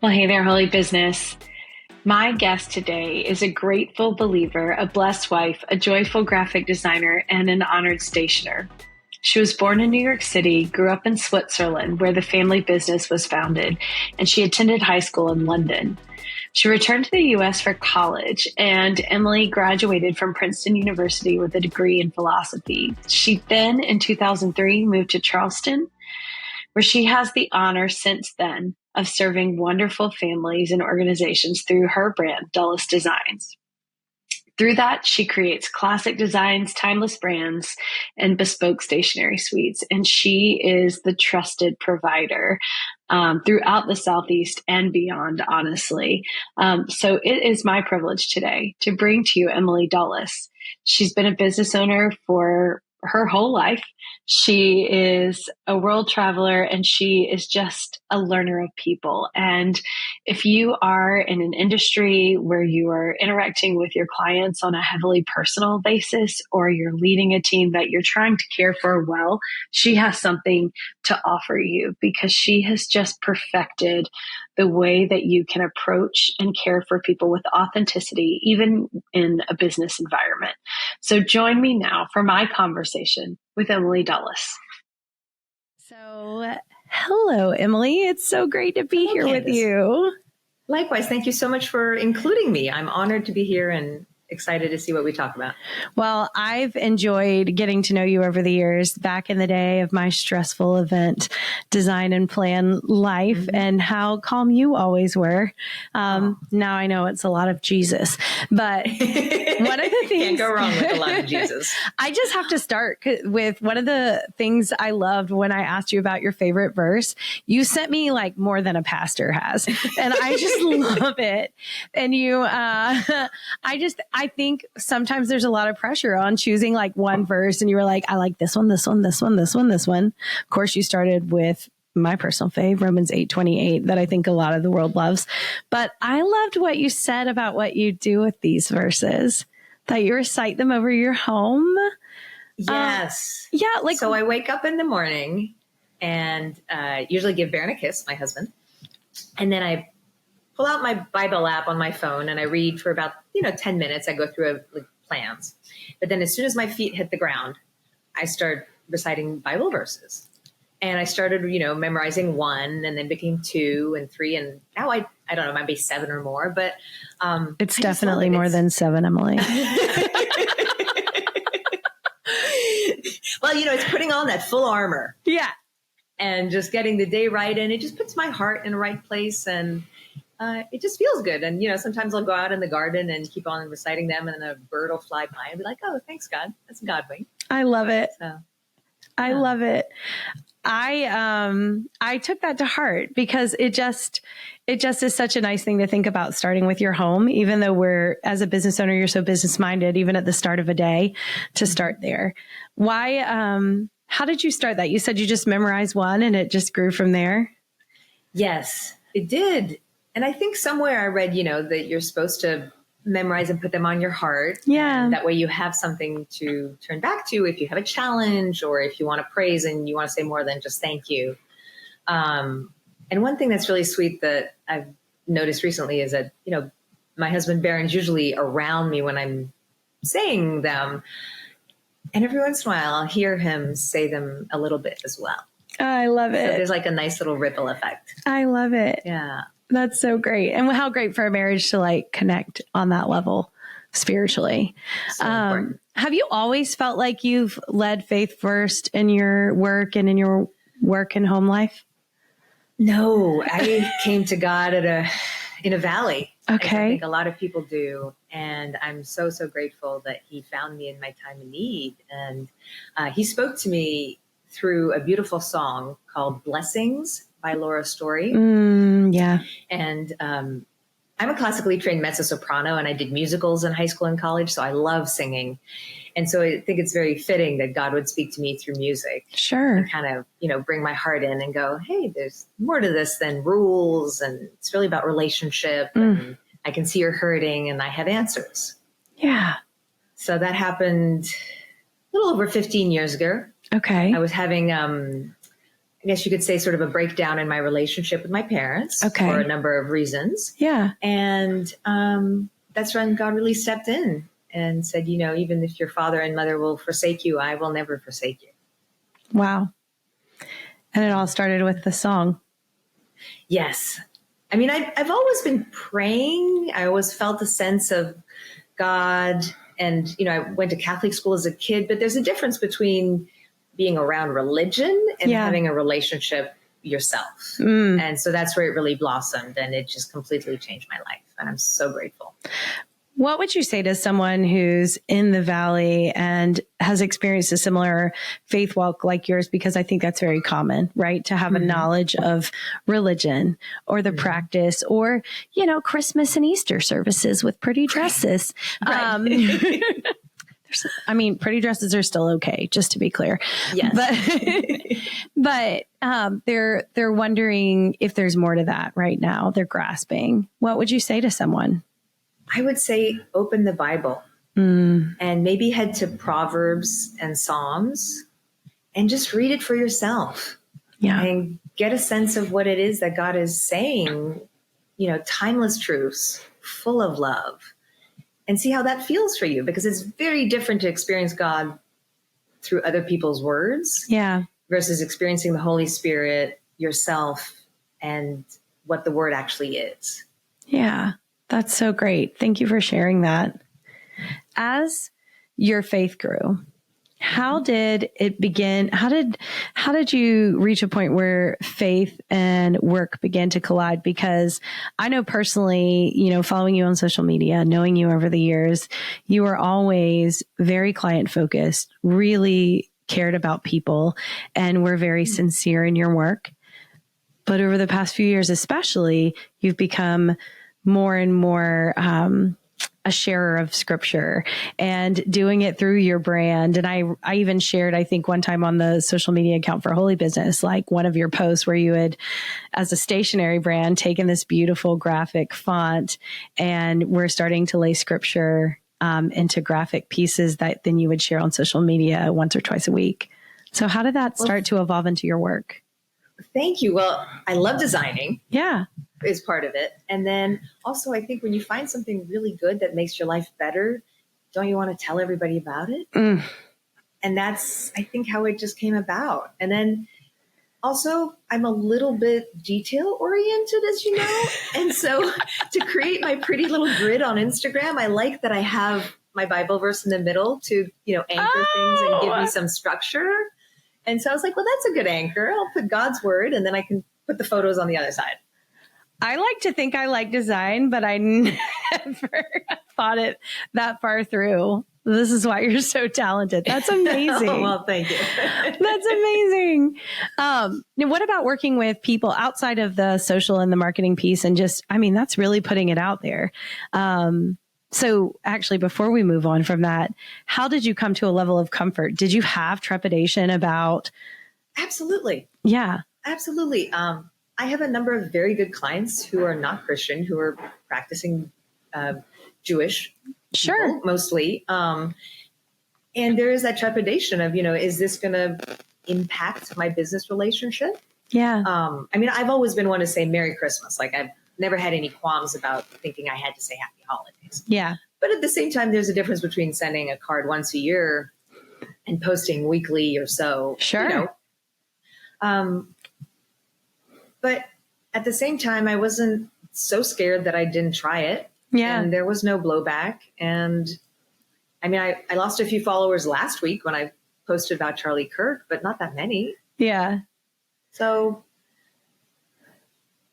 Well, hey there, Holy Business. My guest today is a grateful believer, a blessed wife, a joyful graphic designer, and an honored stationer. She was born in New York City, grew up in Switzerland, where the family business was founded, and she attended high school in London. She returned to the U.S. for college, and Emilie graduated from Princeton University with a degree in philosophy. She then, in 2003, moved to Charleston, where she has the honor since then of serving wonderful families and organizations through her brand, Dulles Designs. Through that, she creates classic designs, timeless brands, and bespoke stationery suites. And she is the trusted provider throughout the Southeast and beyond, honestly. So it is my privilege today to bring to you Emilie Dulles. She's been a business owner for her whole life. She is a world traveler and she is just a learner of people. And if you are in an industry where you are interacting with your clients on a heavily personal basis, or you're leading a team that you're trying to care for well, she has something to offer you, because she has just perfected the way that you can approach and care for people with authenticity, even in a business environment. So join me now for my conversation with Emilie Dulles. So, hello, Emilie. It's so great to be here Candice. with you. Likewise. Thank you so much for including me. I'm honored to be here and excited to see what we talk about. Well, I've enjoyed getting to know you over the years, back in the day of my stressful event design and plan life, and how calm you always were. Now I know it's a lot of Jesus, but one of the things can't go wrong with a lot of Jesus. I just have to start with one of the things I loved when I asked you about your favorite verse. You sent me like more than a pastor has, and I just love it. And I think sometimes there's a lot of pressure on choosing like one verse, and you were like, I like this one, this one, this one, this one, this one. Of course, you started with my personal fave, Romans 8:28, that I think a lot of the world loves. But I loved what you said about what you do with these verses, that you recite them over your home. Yes. So I wake up in the morning and usually give Baron a kiss, my husband. And then I pull out my Bible app on my phone and I read for about 10 minutes. I go through plans. But then as soon as my feet hit the ground, I start reciting Bible verses. And I started, memorizing one, and then became 2 and 3. And now I don't know, it might be 7 or more, but it's definitely more than 7, Emilie. Well, it's putting on that full armor. Yeah. And just getting the day right. And it just puts my heart in the right place. And it just feels good. And, sometimes I'll go out in the garden and keep on reciting them, and then a bird will fly by and be like, oh, thanks, God. That's a God wink. I love it. So, I love it. I took that to heart, because it just is such a nice thing to think about, starting with your home, even though as a business owner, you're so business minded, even at the start of a day, to start there. Why, how did you start that? You said you just memorized one and it just grew from there. Yes, it did. And I think somewhere I read, that you're supposed to memorize and put them on your heart. Yeah. And that way you have something to turn back to if you have a challenge, or if you want to praise and you want to say more than just thank you. And one thing that's really sweet that I've noticed recently is that, my husband Baron's usually around me when I'm saying them. And every once in a while I'll hear him say them a little bit as well. I love it. So there's like a nice little ripple effect. I love it. Yeah. That's so great. And how great for a marriage to connect on that level spiritually. So important. Have you always felt like you've led faith first in your work and in your work and home life? No, I came to God in a valley. Okay. I think a lot of people do. And I'm so, so grateful that he found me in my time of need. And he spoke to me through a beautiful song called Blessings by Laura Story. Yeah. And I'm a classically trained mezzo-soprano, and I did musicals in high school and college, so I love singing. And so I think it's very fitting that God would speak to me through music. Sure. And kind of, bring my heart in and go, hey, there's more to this than rules, and it's really about relationship, and I can see you're hurting, and I have answers. Yeah. So that happened a little over 15 years ago. Okay. I was having I guess you could say, sort of a breakdown in my relationship with my parents for a number of reasons. Yeah. And that's when God really stepped in and said, even if your father and mother will forsake you, I will never forsake you. Wow. And it all started with the song. Yes. I mean, I've always been praying. I always felt a sense of God. And, I went to Catholic school as a kid, but there's a difference between being around religion and having a relationship yourself. And so that's where it really blossomed, and it just completely changed my life. And I'm so grateful. What would you say to someone who's in the Valley and has experienced a similar faith walk like yours? Because I think that's very common, right? To have a knowledge of religion or the practice or, Christmas and Easter services with pretty dresses. Right. Pretty dresses are still okay, just to be clear. Yes. But they're wondering if there's more to that right now. They're grasping. What would you say to someone? I would say open the Bible and maybe head to Proverbs and Psalms and just read it for yourself. Yeah. And get a sense of what it is that God is saying, timeless truths, full of love, and see how that feels for you, because it's very different to experience God through other people's words versus experiencing the Holy Spirit yourself and what the word actually is. Yeah. That's so great. Thank you for sharing that. As your faith grew, how did it begin? How did you reach a point where faith and work began to collide? Because I know personally, following you on social media, knowing you over the years, you were always very client focused, really cared about people, and were very sincere in your work. But over the past few years, especially, you've become more and more a sharer of scripture and doing it through your brand. And I even shared, I think one time on the social media account for Holy Business, like one of your posts where you had, as a stationery brand, taken this beautiful graphic font and we're starting to lay scripture into graphic pieces that then you would share on social media once or twice a week. So how did that start to evolve into your work? Thank you. Well, I love designing. Yeah. Is part of it. And then also, I think when you find something really good that makes your life better, don't you want to tell everybody about it? And that's, I think, how it just came about. And then also, I'm a little bit detail oriented, as you know. And so to create my pretty little grid on Instagram, I like that I have my Bible verse in the middle to, anchor things and give me some structure. And so I was like, well, that's a good anchor. I'll put God's word and then I can put the photos on the other side. I like to think I like design, but I never thought it that far through. This is why you're so talented. That's amazing. Oh, well, thank you. That's amazing. Now, what about working with people outside of the social and the marketing piece? And just, that's really putting it out there. So actually, before we move on from that, how did you come to a level of comfort? Did you have trepidation about? Absolutely. Yeah. Absolutely. I have a number of very good clients who are not Christian, who are practicing Jewish people, mostly. And there is that trepidation of, is this going to impact my business relationship? Yeah. I've always been one to say Merry Christmas. Like I've never had any qualms about thinking I had to say Happy Holidays. Yeah. But at the same time, there's a difference between sending a card once a year and posting weekly or so. Sure. But at the same time, I wasn't so scared that I didn't try it. Yeah. And there was no blowback. And I lost a few followers last week when I posted about Charlie Kirk, but not that many. Yeah. So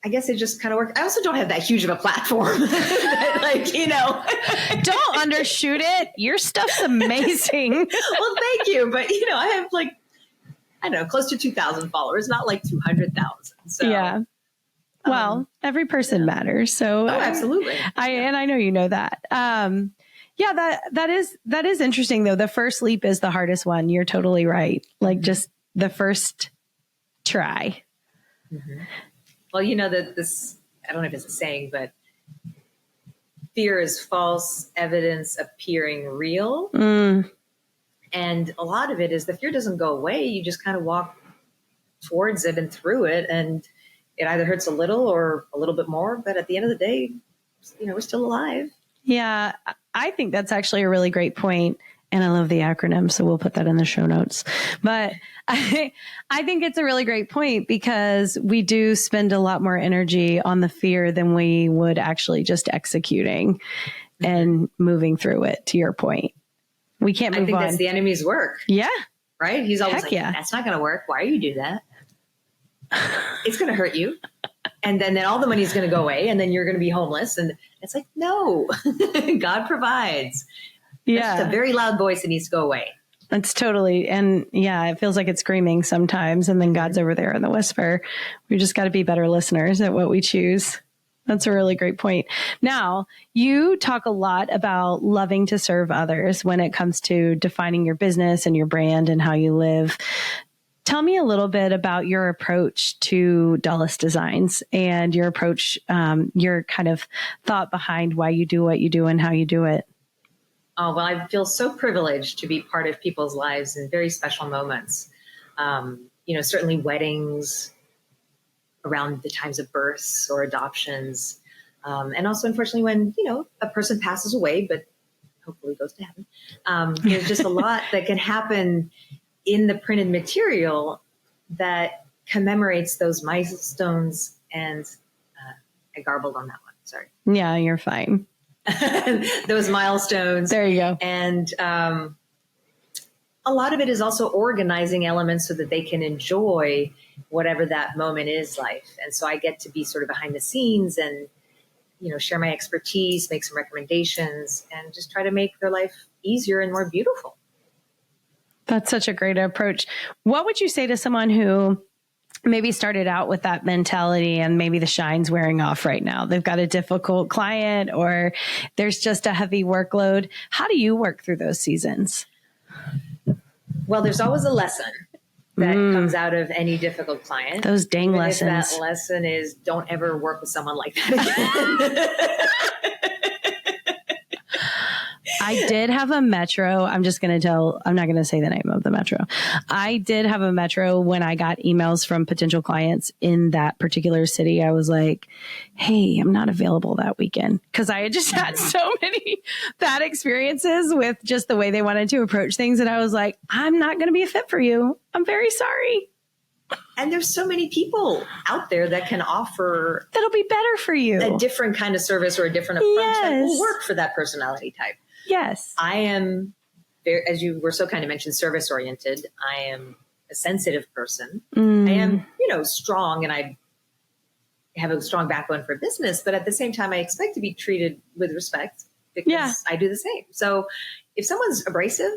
I guess it just kind of worked. I also don't have that huge of a platform. Don't undershoot it. Your stuff's amazing. Well, thank you. But, I have close to 2,000 followers, not like 200,000. So yeah. Well, every person matters. So absolutely. I know you know that. That is interesting though. The first leap is the hardest one. You're totally right. Like just the first try. Mm-hmm. Well, that this, I don't know if it's a saying, but fear is false evidence appearing real. And a lot of it is the fear doesn't go away. You just kind of walk towards it and through it. And it either hurts a little or a little bit more. But at the end of the day, we're still alive. Yeah, I think that's actually a really great point. And I love the acronym, so we'll put that in the show notes. But I think it's a really great point because we do spend a lot more energy on the fear than we would actually just executing and moving through it, to your point. We can't move on. I think that's the enemy's work. Yeah. Right? He's always that's not going to work. Why do you do that? It's going to hurt you. And then all the money is going to go away and then you're going to be homeless. And it's like, no, God provides. Yeah. That's just a very loud voice that needs to go away. It's totally. And yeah, it feels like it's screaming sometimes. And then God's over there in the whisper. We just got to be better listeners at what we choose. That's a really great point. Now, you talk a lot about loving to serve others when it comes to defining your business and your brand and how you live. Tell me a little bit about your approach to Dulles Designs and your approach, your kind of thought behind why you do what you do and how you do it. Oh, well, I feel so privileged to be part of people's lives in very special moments. Certainly weddings, around the times of births or adoptions. And also, unfortunately, when, a person passes away, but hopefully goes to heaven, there's just a lot that can happen in the printed material that commemorates those milestones. And I garbled on that one. Sorry. Yeah, you're fine. Those milestones. There you go. And a lot of it is also organizing elements so that they can enjoy whatever that moment is life. And so I get to be sort of behind the scenes and, share my expertise, make some recommendations, and just try to make their life easier and more beautiful. That's such a great approach. What would you say to someone who maybe started out with that mentality and maybe the shine's wearing off right now? They've got a difficult client or there's just a heavy workload. How do you work through those seasons? Well, there's always a lesson that comes out of any difficult client. Those dang Even lessons. If that lesson is don't ever work with someone like that again. I did have a Metro. I'm not going to say the name of the Metro. I did have a Metro when I got emails from potential clients in that particular city. I was like, hey, I'm not available that weekend. Cause I had just had so many bad experiences with just the way they wanted to approach things. And I was like, I'm not going to be a fit for you. I'm very sorry. And there's so many people out there that can offer that'll be better for you. A different kind of service or a different approach that will work for that personality type. Yes. I am, as you were so kind of mentioned, service oriented. I am a sensitive person. I am, strong and I have a strong backbone for business, but at the same time, I expect to be treated with respect because I do the same. So if someone's abrasive,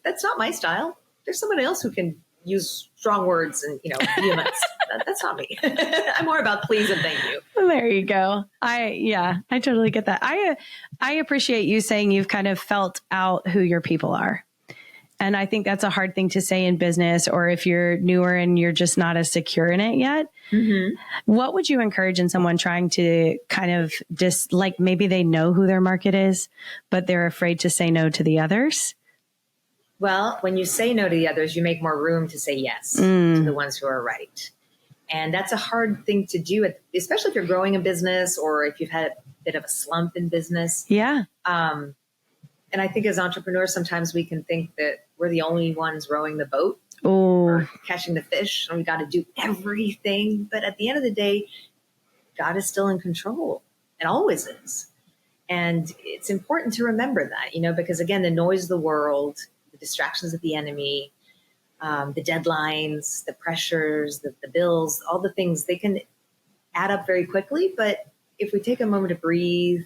that's not my style. There's someone else who can use strong words and, vehemence. That's not me. I'm more about please and thank you. There you go. I totally get that. I appreciate you saying you've kind of felt out who your people are. And I think that's a hard thing to say in business, or if you're newer and you're just not as secure in it yet. Mm-hmm. What would you encourage in someone trying to kind of just like maybe they know who their market is, but they're afraid to say no to the others? Well, when you say no to the others, you make more room to say yes to the ones who are right. And that's a hard thing to do, especially if you're growing a business or if you've had a bit of a slump in business. Yeah. And I think as entrepreneurs, sometimes we can think that we're the only ones rowing the boat or catching the fish and we got to do everything. But at the end of the day, God is still in control and always is. And it's important to remember that, because again, the noise of the world, the distractions of the enemy, the deadlines, the pressures, the bills, all the things, they can add up very quickly. But if we take a moment to breathe,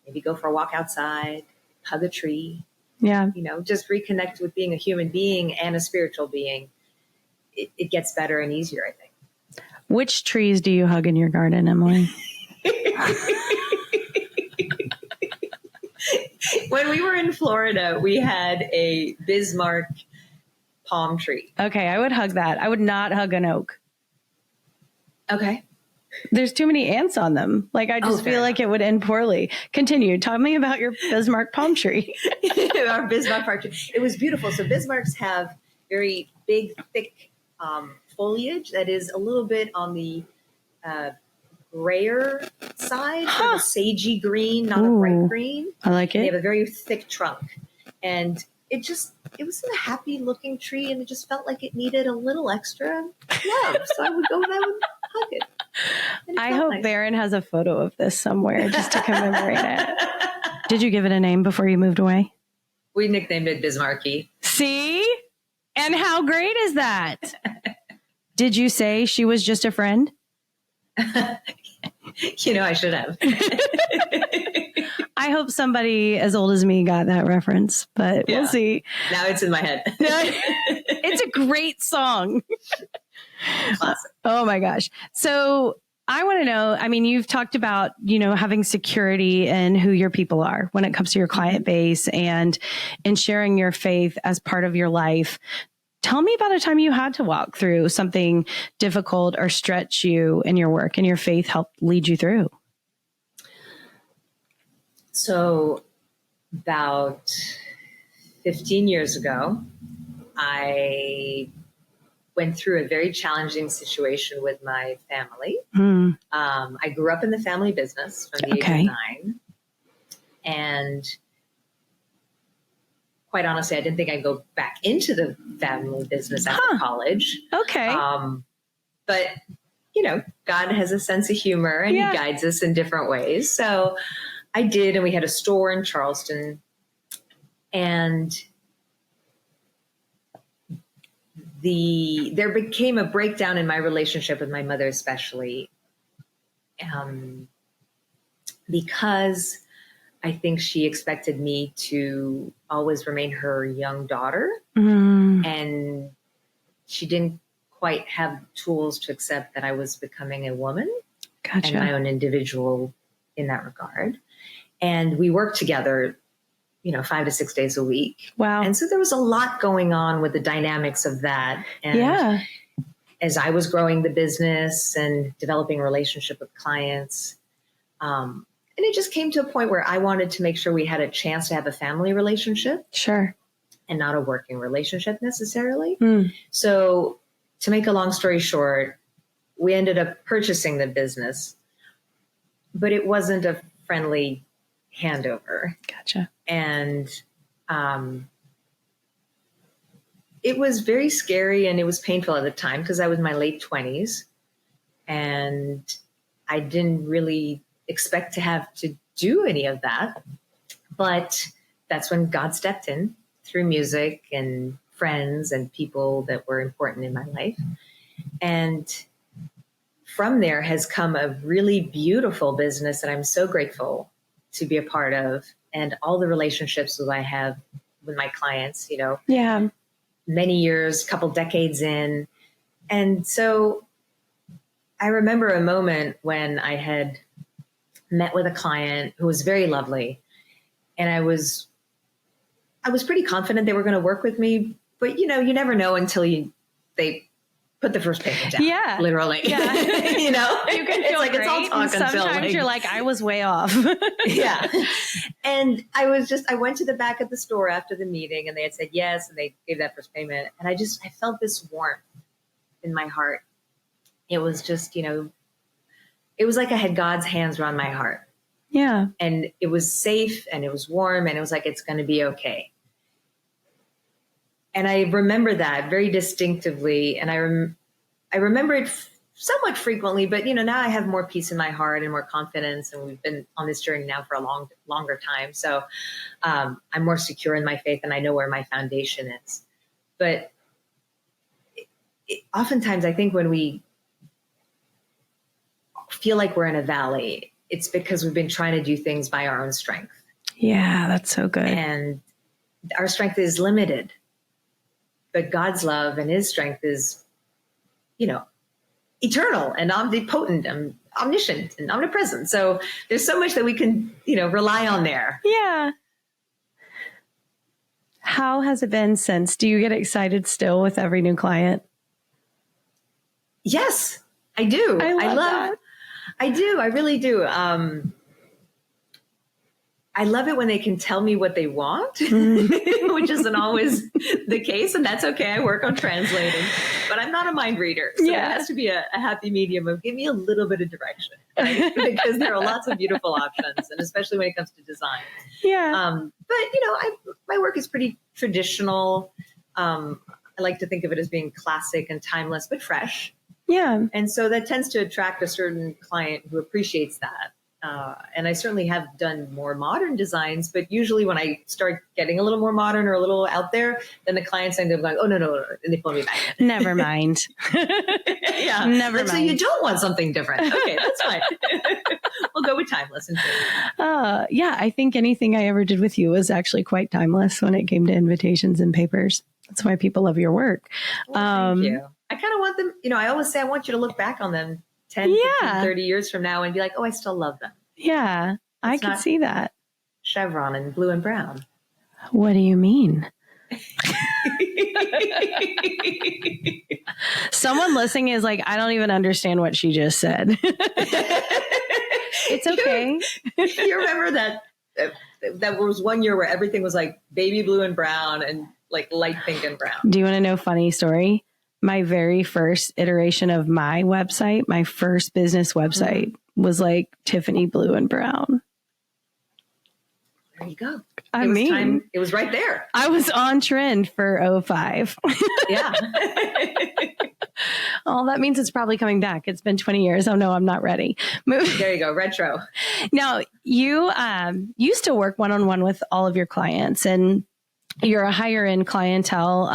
maybe go for a walk outside, hug a tree, just reconnect with being a human being and a spiritual being, it gets better and easier, I think. Which trees do you hug in your garden, Emilie? When we were in Florida, we had a Bismarck palm tree. Okay, I would hug that. I would not hug an oak. Okay. There's too many ants on them. Like, I just feel like it would end poorly. Continue. Tell me about your Bismarck palm tree. Our Bismarck palm tree. It was beautiful. So Bismarcks have very big, thick foliage that is a little bit on the grayer side, kind of a sagey green, not a bright green. I like it. They have a very thick trunk. And it was a happy looking tree, and it just felt like it needed a little extra love. So I would go and I would hug it. I hope nice. Barron has a photo of this somewhere just to commemorate it. Did you give it a name before you moved away? We nicknamed it Bismarcky. See? And how great is that? Did you say she was just a friend? I should have. I hope somebody as old as me got that reference, but we'll see. Now it's in my head. It's a great song. Classic. Oh my gosh. So I want to know, you've talked about, having security in who your people are when it comes to your client base and sharing your faith as part of your life. Tell me about a time you had to walk through something difficult or stretch you in your work and your faith helped lead you through. So about 15 years ago, I went through a very challenging situation with my family. I grew up in the family business from the age of 9. And quite honestly, I didn't think I'd go back into the family business after college. Okay. But, God has a sense of humor and He guides us in different ways. So I did, and we had a store in Charleston, and there became a breakdown in my relationship with my mother, especially because I think she expected me to always remain her young daughter, and she didn't quite have tools to accept that I was becoming a woman and my own individual in that regard. And we worked together, 5 to 6 days a week. Wow. And so there was a lot going on with the dynamics of that. And as I was growing the business and developing a relationship with clients, and it just came to a point where I wanted to make sure we had a chance to have a family relationship. Sure. And not a working relationship necessarily. So to make a long story short, we ended up purchasing the business, but it wasn't a friendly handover. Gotcha. And it was very scary and it was painful at the time because I was in my late 20s and I didn't really expect to have to do any of that. But that's when God stepped in through music and friends and people that were important in my life. And from there has come a really beautiful business that I'm so grateful to be a part of, and all the relationships that I have with my clients, many years, couple decades in. And so I remember a moment when I had met with a client who was very lovely, and I was pretty confident they were going to work with me, but you never know until they put the first payment down. Yeah. Literally. Yeah. You can feel it's great, all talk sometimes you're like, I was way off. Yeah. And I went to the back of the store after the meeting and they had said yes, and they gave that first payment. And I felt this warmth in my heart. It was just, it was like I had God's hands around my heart. Yeah. And it was safe and it was warm and it was like, it's going to be okay. And I remember that very distinctively. And I remember it somewhat frequently, but now I have more peace in my heart and more confidence. And we've been on this journey now for a longer time. So I'm more secure in my faith and I know where my foundation is. But oftentimes I think when we feel like we're in a valley, it's because we've been trying to do things by our own strength. Yeah, that's so good. And our strength is limited. But God's love and His strength is, eternal and omnipotent and omniscient and omnipresent. So there's so much that we can, rely on there. Yeah. How has it been since? Do you get excited still with every new client? Yes, I do. I love that. I do. I really do. I love it when they can tell me what they want, which isn't always the case. And that's okay. I work on translating, but I'm not a mind reader. So it has to be a happy medium of give me a little bit of direction, right? Because there are lots of beautiful options, and especially when it comes to design. Yeah. But, my work is pretty traditional. I like to think of it as being classic and timeless, but fresh. Yeah. And so that tends to attract a certain client who appreciates that. And I certainly have done more modern designs, but usually when I start getting a little more modern or a little out there, then the clients end up going, oh, no. And they pull me back in. Never mind. Yeah. Never mind. So you don't want something different. Okay, that's fine. We'll go with timeless. Yeah, I think anything I ever did with you was actually quite timeless when it came to invitations and papers. That's why people love your work. Well, thank you. I kind of want them, I always say I want you to look back on them 10, 15, 30 years from now and be like, oh, I still love them. Yeah, I can see that. Chevron and blue and brown. What do you mean? Someone listening is like, I don't even understand what she just said. It's okay. You remember that was one year where everything was like baby blue and brown and like light pink and brown. Do you want to know a funny story? My very first iteration of my website, my first business website was like Tiffany blue and brown. There you go. It was right there. I was on trend for 05. Yeah. Oh, that means it's probably coming back. It's been 20 years. Oh no, I'm not ready. There you go. Retro. Now you still work one-on-one with all of your clients, and you're a higher end clientele,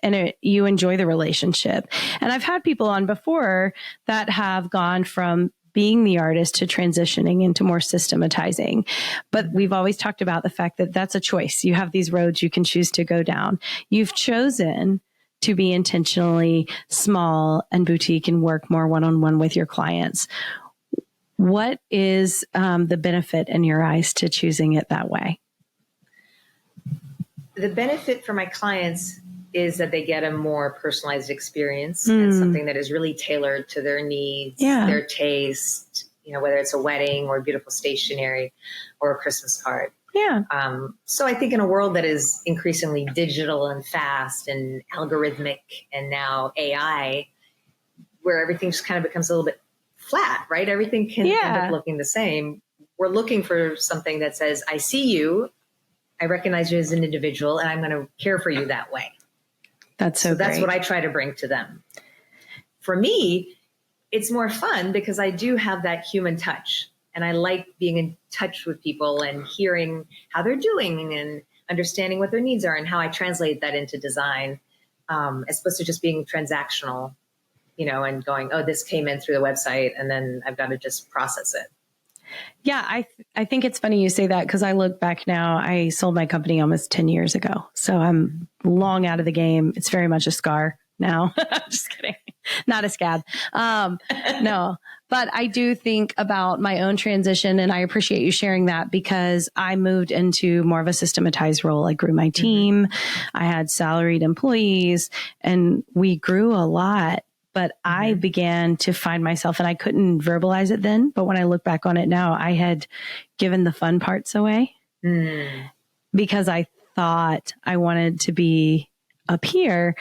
and you enjoy the relationship. And I've had people on before that have gone from being the artist to transitioning into more systematizing. But we've always talked about the fact that that's a choice. You have these roads you can choose to go down. You've chosen to be intentionally small and boutique and work more one-on-one with your clients. What is the benefit in your eyes to choosing it that way? The benefit for my clients is that they get a more personalized experience and something that is really tailored to their needs, their taste, whether it's a wedding or beautiful stationery or a Christmas card. Yeah. So I think in a world that is increasingly digital and fast and algorithmic and now AI, where everything just kind of becomes a little bit flat, right? Everything can end up looking the same. We're looking for something that says, I see you, I recognize you as an individual, and I'm going to care for you that way. So that's what I try to bring to them. For me, it's more fun because I do have that human touch, and I like being in touch with people and hearing how they're doing and understanding what their needs are and how I translate that into design, as opposed to just being transactional, and going, oh, this came in through the website and then I've got to just process it. Yeah, I think it's funny you say that because I look back now, I sold my company almost 10 years ago. So I'm long out of the game. It's very much a scar now. Just kidding. Not a scab. No, but I do think about my own transition, and I appreciate you sharing that because I moved into more of a systematized role. I grew my team. I had salaried employees, and we grew a lot. But I began to find myself, and I couldn't verbalize it then. But when I look back on it now, I had given the fun parts away because I thought I wanted to be up here,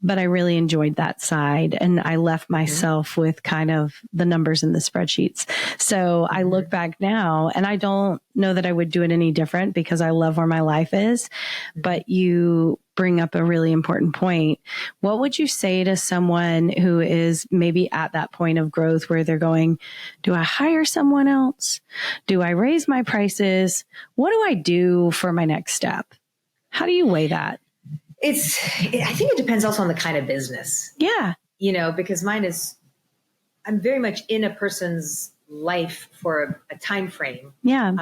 but I really enjoyed that side. And I left myself with kind of the numbers in the spreadsheets. So I look back now, and I don't know that I would do it any different because I love where my life is. But you bring up a really important point. What would you say to someone who is maybe at that point of growth where they're going, do I hire someone else? Do I raise my prices? What do I do for my next step? How do you weigh that? I think it depends also on the kind of business. Yeah. Because mine is, I'm very much in a person's life for a time frame. Yeah.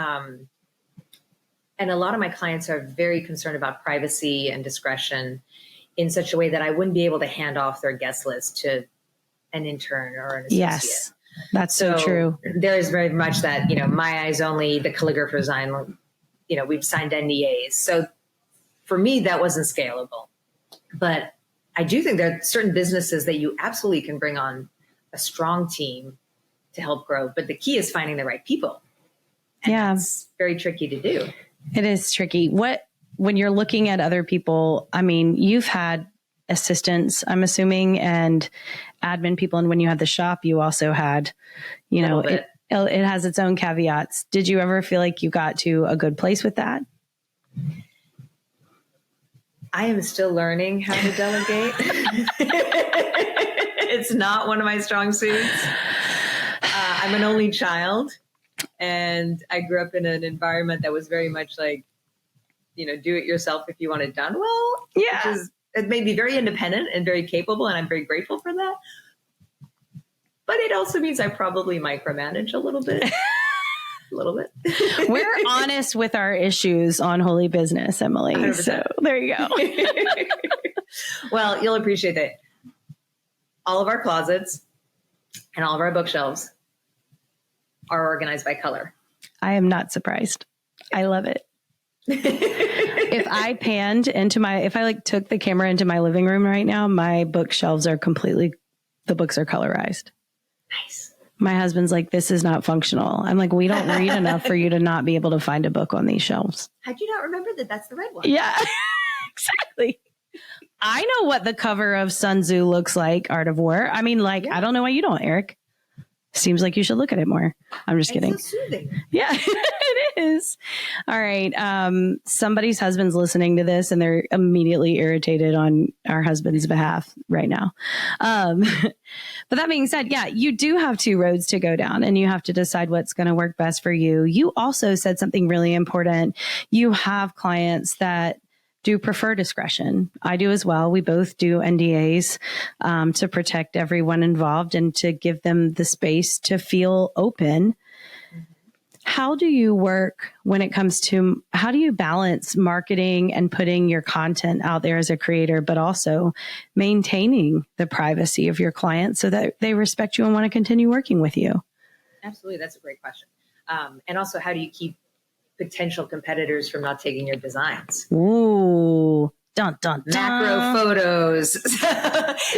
And a lot of my clients are very concerned about privacy and discretion in such a way that I wouldn't be able to hand off their guest list to an intern or an associate. Yes, that's so true. There is very much that, my eyes only, the calligrapher design, we've signed NDAs. So for me, that wasn't scalable. But I do think there are certain businesses that you absolutely can bring on a strong team to help grow. But the key is finding the right people. Yeah. It's very tricky to do. It is tricky. When you're looking at other people, I mean, you've had assistants, I'm assuming, and admin people. And when you had the shop, you also had, it has its own caveats. Did you ever feel like you got to a good place with that? I am still learning how to delegate. It's not one of my strong suits. I'm an only child, and I grew up in an environment that was very much like, do it yourself if you want it done well. Yeah. It made me very independent and very capable, and I'm very grateful for that. But it also means I probably micromanage a little bit. We're honest with our issues on Holy Business, Emilie. 100%. So there you go. Well, you'll appreciate that. All of our closets and all of our bookshelves are organized by color. I am not surprised. I love it. If I took the camera into my living room right now, my bookshelves are the books are colorized. Nice. My husband's like, this is not functional. I'm like, we don't read enough for you to not be able to find a book on these shelves. How'd you not remember that that's the red one? Yeah, exactly. I know what the cover of Sun Tzu looks like, Art of War. I mean, I don't know why you don't, Eric. Seems like you should look at it more. I'm just kidding. It's so soothing. Yeah, it is. All right. Somebody's husband's listening to this and they're immediately irritated on our husband's behalf right now. But that being said, yeah, you do have two roads to go down and you have to decide what's going to work best for you. You also said something really important. You have clients that do prefer discretion. I do as well. We both do NDAs to protect everyone involved and to give them the space to feel open. How do you work when it comes to, how do you balance marketing and putting your content out there as a creator, but also maintaining the privacy of your clients so that they respect you and want to continue working with you? Absolutely. That's a great question. And also, how do you keep potential competitors from not taking your designs? Ooh, dun, dun, dun. Macro photos.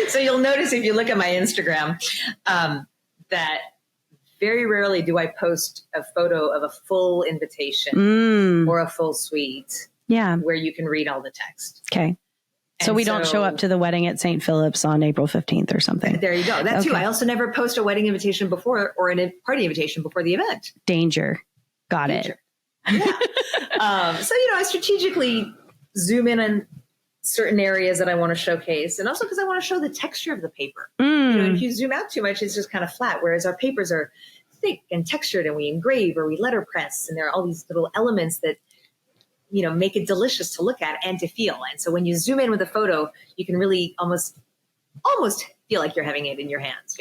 So you'll notice if you look at my Instagram, that very rarely do I post a photo of a full invitation or a full suite where you can read all the text. Okay. So we don't show up to the wedding at St. Philip's on April 15th or something. There you go. That too. I also never post a wedding invitation before or a party invitation before the event. Danger. Got it. Yeah. So, I strategically zoom in on certain areas that I want to showcase. And also because I want to show the texture of the paper. If you zoom out too much, it's just kind of flat. Whereas our papers are thick and textured and we engrave or we letterpress. And there are all these little elements that, make it delicious to look at and to feel. And so when you zoom in with a photo, you can really almost feel like you're having it in your hands,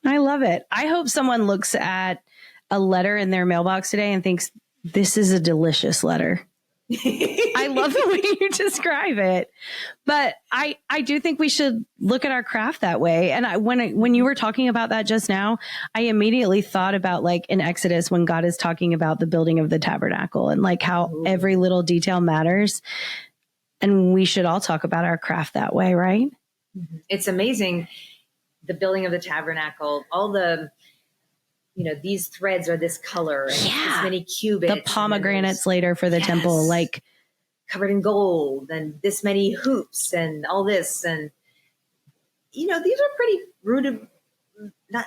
I love it. I hope someone looks at a letter in their mailbox today and thinks, this is a delicious letter. I love the way you describe it, but I do think we should look at our craft that way. And when you were talking about that just now, I immediately thought about in Exodus when God is talking about the building of the tabernacle and how every little detail matters. And we should all talk about our craft that way, right? It's amazing. The building of the tabernacle, all the these threads are this color and this many cubits. The pomegranates later for the temple, covered in gold and this many hoops and all this. And, these are pretty rude,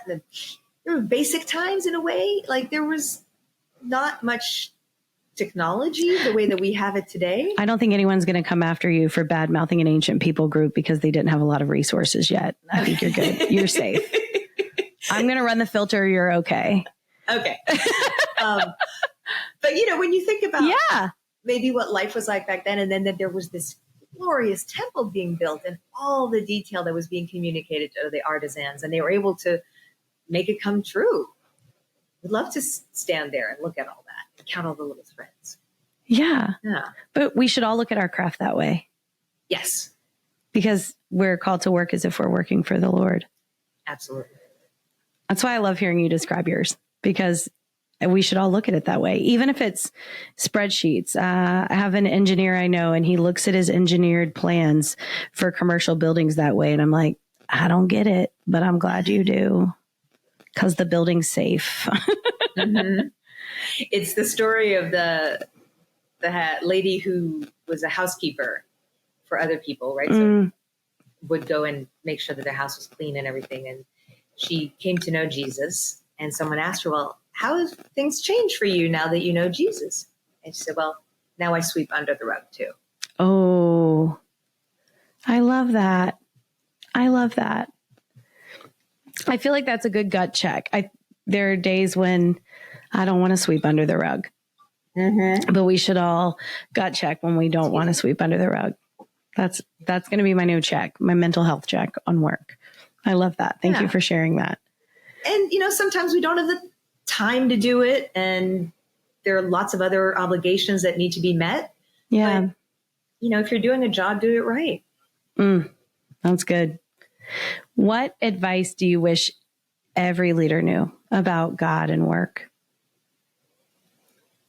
they were basic times in a way. There was not much technology the way that we have it today. I don't think anyone's going to come after you for bad mouthing an ancient people group because they didn't have a lot of resources yet. I think you're good. You're safe. I'm going to run the filter. You're okay. Okay. But, when you think about maybe what life was like back then, and then that there was this glorious temple being built and all the detail that was being communicated to the artisans, and they were able to make it come true. We'd love to stand there and look at all that and count all the little threads. Yeah. But we should all look at our craft that way. Yes. Because we're called to work as if we're working for the Lord. Absolutely. That's why I love hearing you describe yours, because we should all look at it that way, even if it's spreadsheets. I have an engineer I know, and he looks at his engineered plans for commercial buildings that way. And I'm like, I don't get it, but I'm glad you do, because the building's safe. It's the story of the lady who was a housekeeper for other people, right? So would go and make sure that their house was clean and everything. And she came to know Jesus, and someone asked her, well, how have things changed for you now that you know Jesus? And she said, well, now I sweep under the rug too. Oh, I love that. I love that. I feel like that's a good gut check. There are days when I don't want to sweep under the rug, but we should all gut check when we don't want to sweep under the rug. That's going to be my new check, my mental health check on work. I love that. Thank you for sharing that. And, sometimes we don't have the time to do it, and there are lots of other obligations that need to be met. Yeah. But, if you're doing a job, do it right. That's good. What advice do you wish every leader knew about God and work?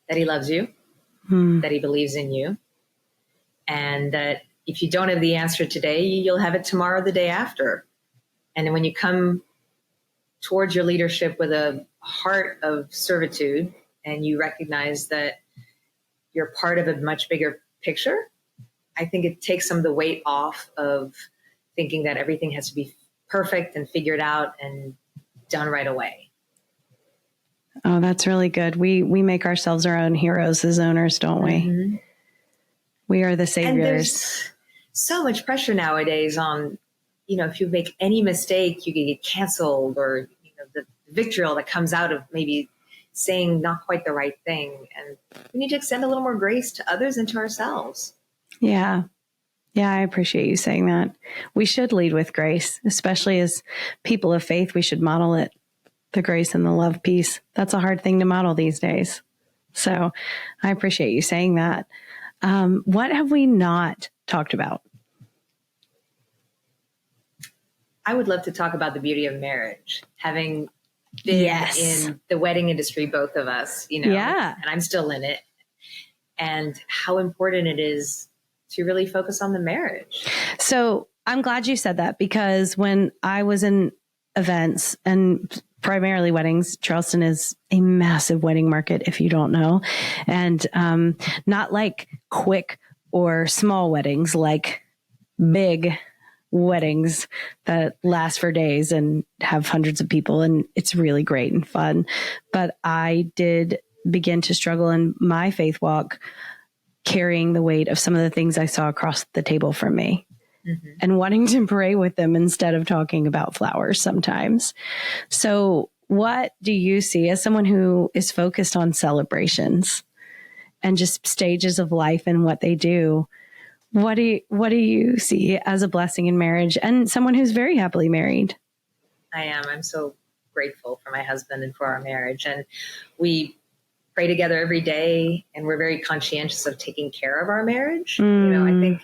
That he loves you, that he believes in you, and that if you don't have the answer today, you'll have it tomorrow, the day after. And then when you come towards your leadership with a heart of servitude and you recognize that you're part of a much bigger picture, I think it takes some of the weight off of thinking that everything has to be perfect and figured out and done right away. Oh, that's really good. We make ourselves our own heroes as owners, don't we? We are the saviors. And there's so much pressure nowadays on, if you make any mistake, you can get canceled, or, the vitriol that comes out of maybe saying not quite the right thing. And we need to extend a little more grace to others and to ourselves. Yeah. Yeah, I appreciate you saying that. We should lead with grace, especially as people of faith. We should model it, the grace and the love piece. That's a hard thing to model these days. So I appreciate you saying that. What have we not talked about? I would love to talk about the beauty of marriage, having been in the wedding industry, both of us, and I'm still in it, and how important it is to really focus on the marriage. So I'm glad you said that, because when I was in events and primarily weddings, Charleston is a massive wedding market, if you don't know, and not like quick or small weddings, like big weddings that last for days and have hundreds of people, and it's really great and fun. But I did begin to struggle in my faith walk, carrying the weight of some of the things I saw across the table from me, and wanting to pray with them instead of talking about flowers sometimes. So what do you see as someone who is focused on celebrations and just stages of life and what they do? What do you see as a blessing in marriage, and someone who's very happily married? I am. I'm so grateful for my husband and for our marriage. And we pray together every day, and we're very conscientious of taking care of our marriage. I think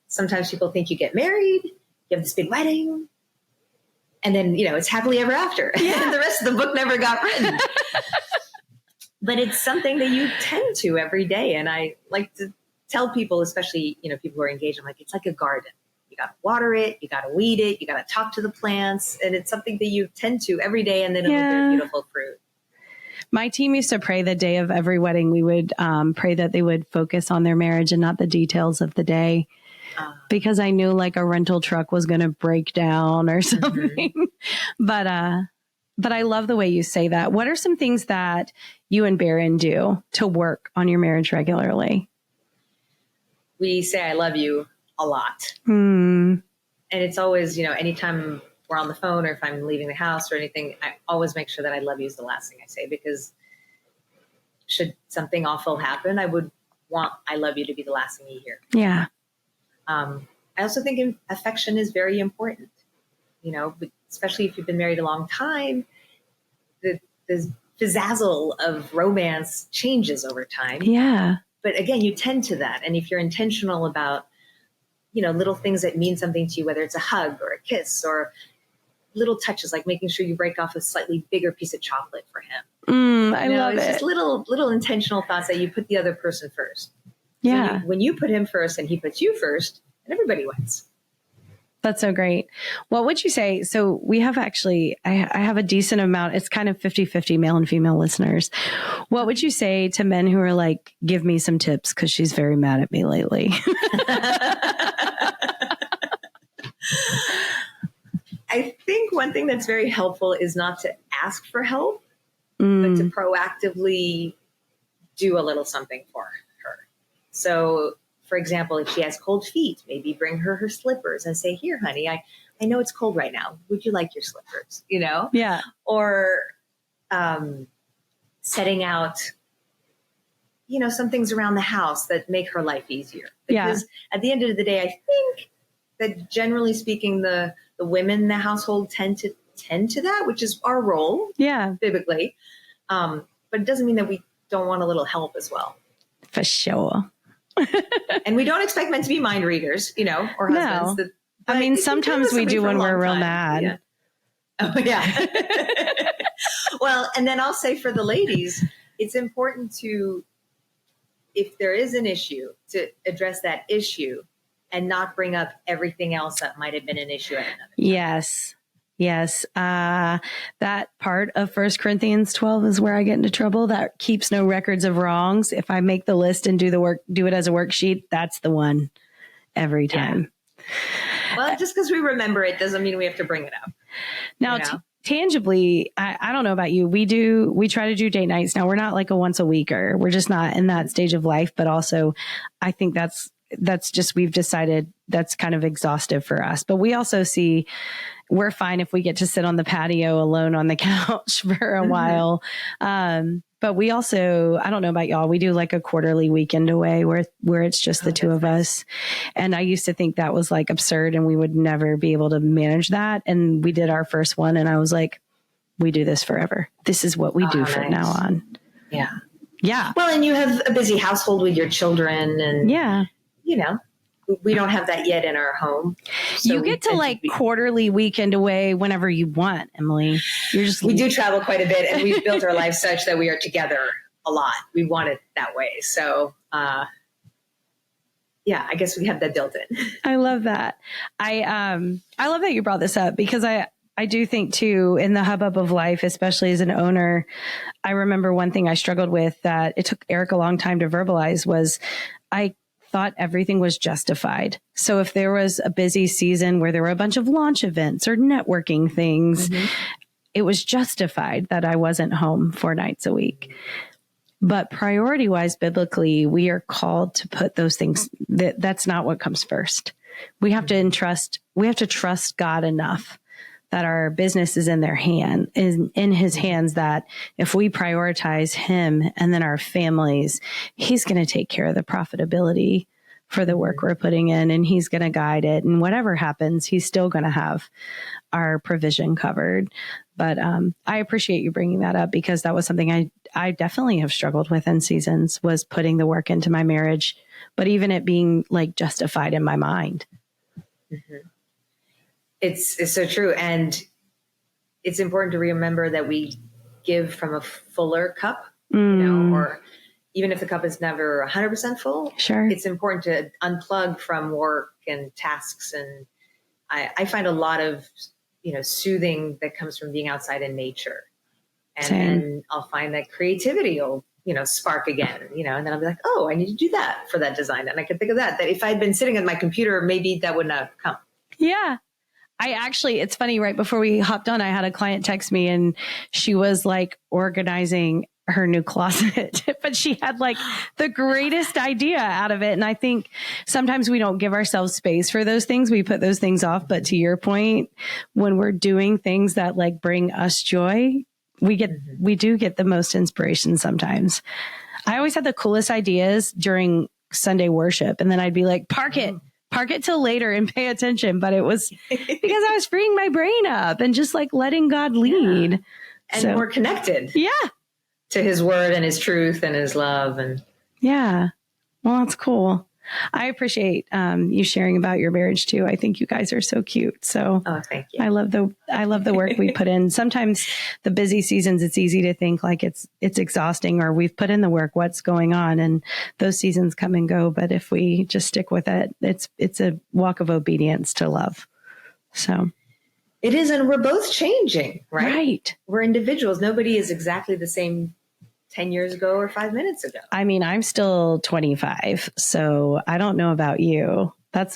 sometimes people think you get married, you have this big wedding, and then, it's happily ever after. And the rest of the book never got written. But it's something that you tend to every day. And I like to tell people, especially, people who are engaged, I'm like, it's like a garden. You got to water it, you got to weed it, you got to talk to the plants, and it's something that you tend to every day, and then it'll bear beautiful fruit. My team used to pray the day of every wedding. We would pray that they would focus on their marriage and not the details of the day, because I knew like a rental truck was going to break down or something. But I love the way you say that. What are some things that you and Barron do to work on your marriage regularly? We say, I love you a lot. And it's always, anytime we're on the phone or if I'm leaving the house or anything, I always make sure that I love you is the last thing I say, because should something awful happen, I would want I love you to be the last thing you hear. Yeah. I also think affection is very important, especially if you've been married a long time. The pizzazzle of romance changes over time. Yeah. But again, you tend to that. And if you're intentional about, little things that mean something to you, whether it's a hug or a kiss or little touches, like making sure you break off a slightly bigger piece of chocolate for him. I love it. It's just little intentional thoughts that you put the other person first. Yeah. So when you put him first and he puts you first, and everybody wins. That's so great. What would you say? So we have actually, I have a decent amount. It's kind of 50-50 male and female listeners. What would you say to men who are like, give me some tips because she's very mad at me lately? I think one thing that's very helpful is not to ask for help, but to proactively do a little something for her. So, for example, if she has cold feet, maybe bring her slippers and say, here, honey, I know it's cold right now. Would you like your slippers? You know? Yeah. Or setting out, some things around the house that make her life easier. Because at the end of the day, I think that generally speaking, the women in the household tend to that, which is our role. Yeah. Biblically. But it doesn't mean that we don't want a little help as well. For sure. And we don't expect men to be mind readers, or husbands. No. I mean, sometimes we do when we're real mad. Yeah. Oh, yeah. Well, and then I'll say for the ladies, it's important to, if there is an issue, to address that issue and not bring up everything else that might have been an issue at another time. Yes. Yes. That part of 1 Corinthians 12 is where I get into trouble. That keeps no records of wrongs. If I make the list and do it as a worksheet, that's the one every time. Yeah. Well, just because we remember it doesn't mean we have to bring it up. Now, tangibly, I don't know about you. We try to do date nights. Now, we're not like a once a weeker. We're just not in that stage of life. But also, I think that's just, we've decided that's kind of exhaustive for us. But we also see we're fine if we get to sit on the patio alone on the couch for a while. But we also, I don't know about y'all, we do like a quarterly weekend away where it's just the two of us. And I used to think that was like absurd and we would never be able to manage that. And we did our first one and I was like, we do this forever. This is what we do from now on. Yeah. Yeah. Well, and you have a busy household with your children and, we don't have that yet in our home. So you get to like quarterly weekend away whenever you want, Emilie. We do travel quite a bit and we've built our life such that we are together a lot. We want it that way. So, I guess we have that built in. I love that. I love that you brought this up because I do think too, in the hubbub of life, especially as an owner, I remember one thing I struggled with that it took Eric a long time to verbalize was I thought everything was justified. So if there was a busy season where there were a bunch of launch events or networking things, it was justified that I wasn't home 4 nights a week. But priority wise, biblically, we are called to put those things that's not what comes first. We have to trust God enough that our business is in their hand, in his hands, that if we prioritize him and then our families, he's going to take care of the profitability for the work we're putting in and he's going to guide it. And whatever happens, he's still going to have our provision covered. But I appreciate you bringing that up because that was something I definitely have struggled with in seasons, was putting the work into my marriage, but even it being like justified in my mind. Mm-hmm. It's so true. And it's important to remember that we give from a fuller cup, or even if the cup is never 100% full, sure, it's important to unplug from work and tasks. And I find a lot of, soothing that comes from being outside in nature. And then I'll find that creativity will, spark again, and then I'll be like, oh, I need to do that for that design. And I can think of that if I'd been sitting at my computer, maybe that would not have come. Yeah. It's funny, right before we hopped on, I had a client text me and she was like organizing her new closet, but she had like the greatest idea out of it. And I think sometimes we don't give ourselves space for those things. We put those things off. But to your point, when we're doing things that like bring us joy, we do get the most inspiration sometimes. I always had the coolest ideas during Sunday worship. And then I'd be like, park it till later and pay attention. But it was because I was freeing my brain up and just like letting God lead. Yeah. And we're connected. Yeah. To his word and his truth and his love. And yeah. Well, that's cool. I appreciate you sharing about your marriage too. I think you guys are so cute. So thank you. I love the work we put in. Sometimes the busy seasons, it's easy to think like it's exhausting or we've put in the work, what's going on? And those seasons come and go. But if we just stick with it, it's a walk of obedience to love. So it is. And we're both changing, right? Right. We're individuals. Nobody is exactly the same 10 years ago or 5 minutes ago. I mean, I'm still 25, so I don't know about you.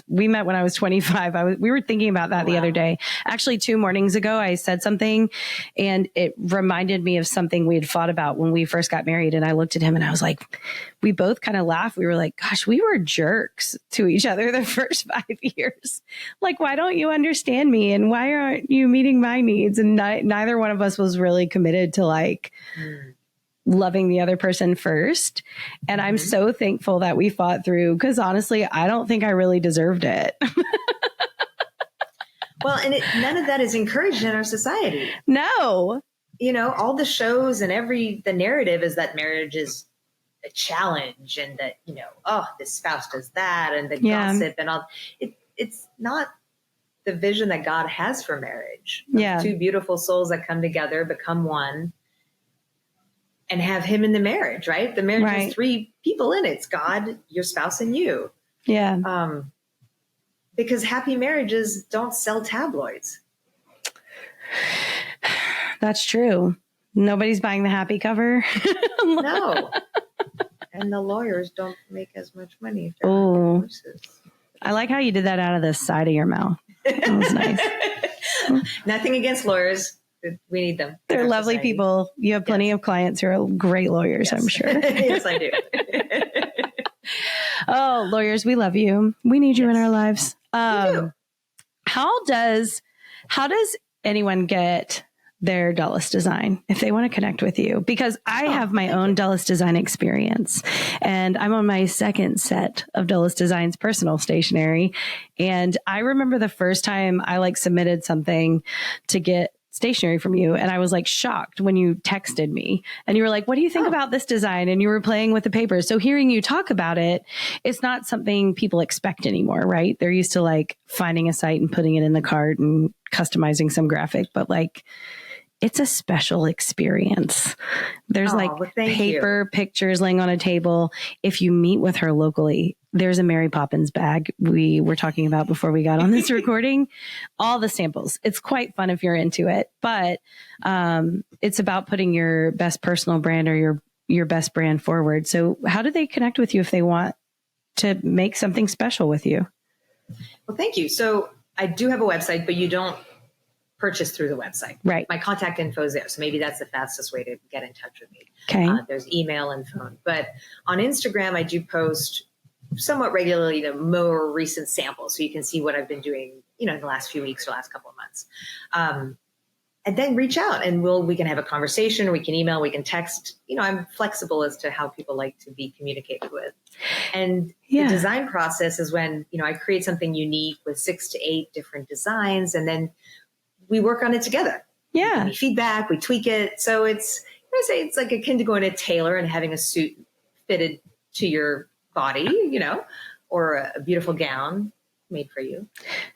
We met when I was 25. We were thinking about that the other day. Actually, 2 mornings ago, I said something and it reminded me of something we had thought about when we first got married. And I looked at him and I was like, we both kind of laughed. We were like, gosh, we were jerks to each other the first 5 years. Like, why don't you understand me? And why aren't you meeting my needs? And neither one of us was really committed to loving the other person first. And I'm so thankful that we fought through, because honestly, I don't think I really deserved it. Well, and none of that is encouraged in our society. No. All the shows and the narrative is that marriage is a challenge and that, this spouse does that and the gossip and all. It's not the vision that God has for marriage. Yeah. 2 beautiful souls that come together, become one, and have him in the marriage, right? The marriage has 3 people in it. It's God, your spouse, and you. Yeah. Because happy marriages don't sell tabloids. That's true. Nobody's buying the happy cover. No. And the lawyers don't make as much money. Oh, I like how you did that out of the side of your mouth. That was nice. Nothing against lawyers. We need them. They're lovely society. People. You have plenty of clients who are great lawyers, I'm sure. Yes, I do. Oh, lawyers, we love you. We need you in our lives. We do. How does anyone get their Dulles design if they want to connect with you? Because I have my own Dulles design experience, and I'm on my 2nd set of Dulles Designs personal stationery. And I remember the first time I submitted something to get stationery from you, and I was shocked when you texted me and you were like, what do you think about this design? And you were playing with the papers. So hearing you talk about it, it's not something people expect anymore, right? They're used to finding a site and putting it in the cart and customizing some graphic, but it's a special experience. There's paper pictures laying on a table. If you meet with her locally, there's a Mary Poppins bag we were talking about before we got on this recording. All the samples. It's quite fun if you're into it, but it's about putting your best personal brand or your best brand forward. So how do they connect with you if they want to make something special with you? Well, thank you. So I do have a website, but you don't purchase through the website. Right. My contact info is there. So maybe that's the fastest way to get in touch with me. Okay. There's email and phone. But on Instagram, I do post somewhat regularly the more recent samples. So you can see what I've been doing, in the last few weeks or last couple of months. And then reach out and we can have a conversation, we can email, we can text. I'm flexible as to how people like to be communicated with. And the design process is when, I create something unique with 6 to 8 different designs, and then we work on it together. Yeah. We feedback, we tweak it. So it's akin to going to a tailor and having a suit fitted to your body, or a beautiful gown made for you.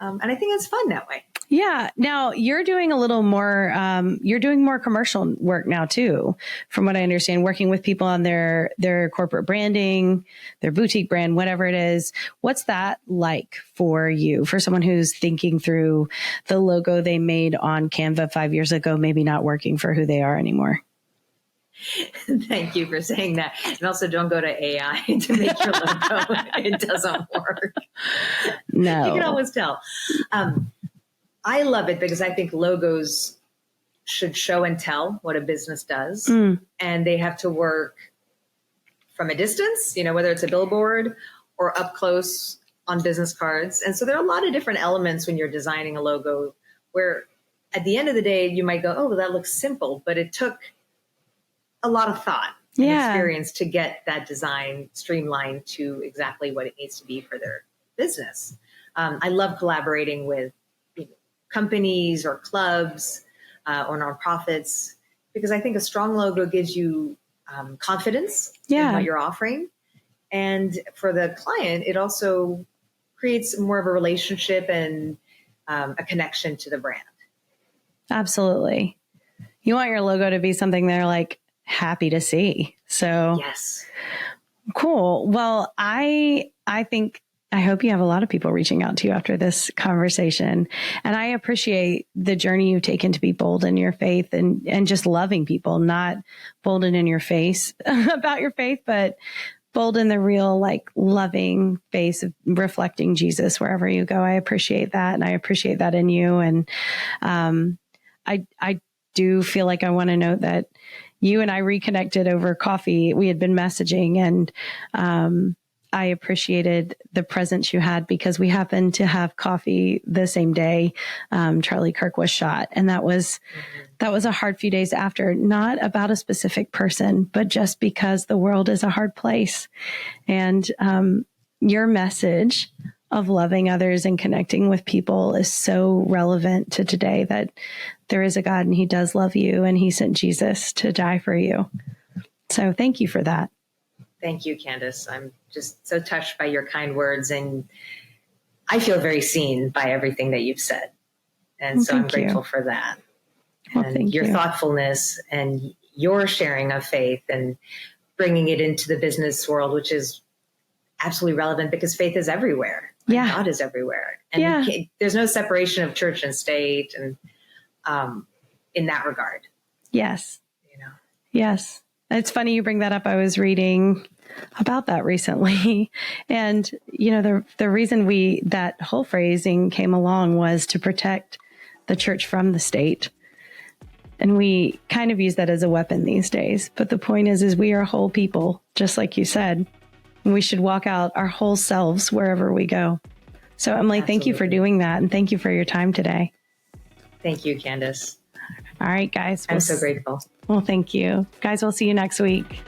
And I think it's fun that way. Yeah. Now you're doing a little more, you're doing more commercial work now too, from what I understand, working with people on their corporate branding, their boutique brand, whatever it is. What's that like for you, for someone who's thinking through the logo they made on Canva 5 years ago, maybe not working for who they are anymore? Thank you for saying that. And also don't go to AI to make your logo. It doesn't work. No. You can always tell. I love it because I think logos should show and tell what a business does. And they have to work from a distance, whether it's a billboard or up close on business cards. And so there are a lot of different elements when you're designing a logo where at the end of the day, you might go, oh, well, that looks simple, but it took a lot of thought and experience to get that design streamlined to exactly what it needs to be for their business. I love collaborating with companies or clubs or nonprofits, because I think a strong logo gives you confidence in what you're offering. And for the client, it also creates more of a relationship and a connection to the brand. Absolutely. You want your logo to be something they're happy to see. So yes. Cool. Well, I think I hope you have a lot of people reaching out to you after this conversation. And I appreciate the journey you've taken to be bold in your faith and just loving people, not bold and in your face about your faith, but bold in the real, like, loving face of reflecting Jesus wherever you go. I appreciate that. And I appreciate that in you. And I do feel like I want to note that you and I reconnected over coffee. We had been messaging, and I appreciated the presence you had because we happened to have coffee the same day Charlie Kirk was shot. And that was a hard few days after, not about a specific person, but just because the world is a hard place. And your message of loving others and connecting with people is so relevant to today, that there is a God and he does love you, and he sent Jesus to die for you. So thank you for that. Thank you, Candice. I'm just so touched by your kind words, and I feel very seen by everything that you've said. And so I'm grateful for that. And your thoughtfulness and your sharing of faith and bringing it into the business world, which is absolutely relevant because faith is everywhere. Yeah. God is everywhere. And there's no separation of church and state, and in that regard. Yes. Yes. It's funny you bring that up. I was reading about that recently. And, the reason that whole phrasing came along was to protect the church from the state. And we kind of use that as a weapon these days. But the point is we are whole people, just like you said. And we should walk out our whole selves wherever we go. So, Emilie, Thank you for doing that. And thank you for your time today. Thank you, Candice. All right, guys. I'm so grateful. Well, thank you. Guys, we'll see you next week.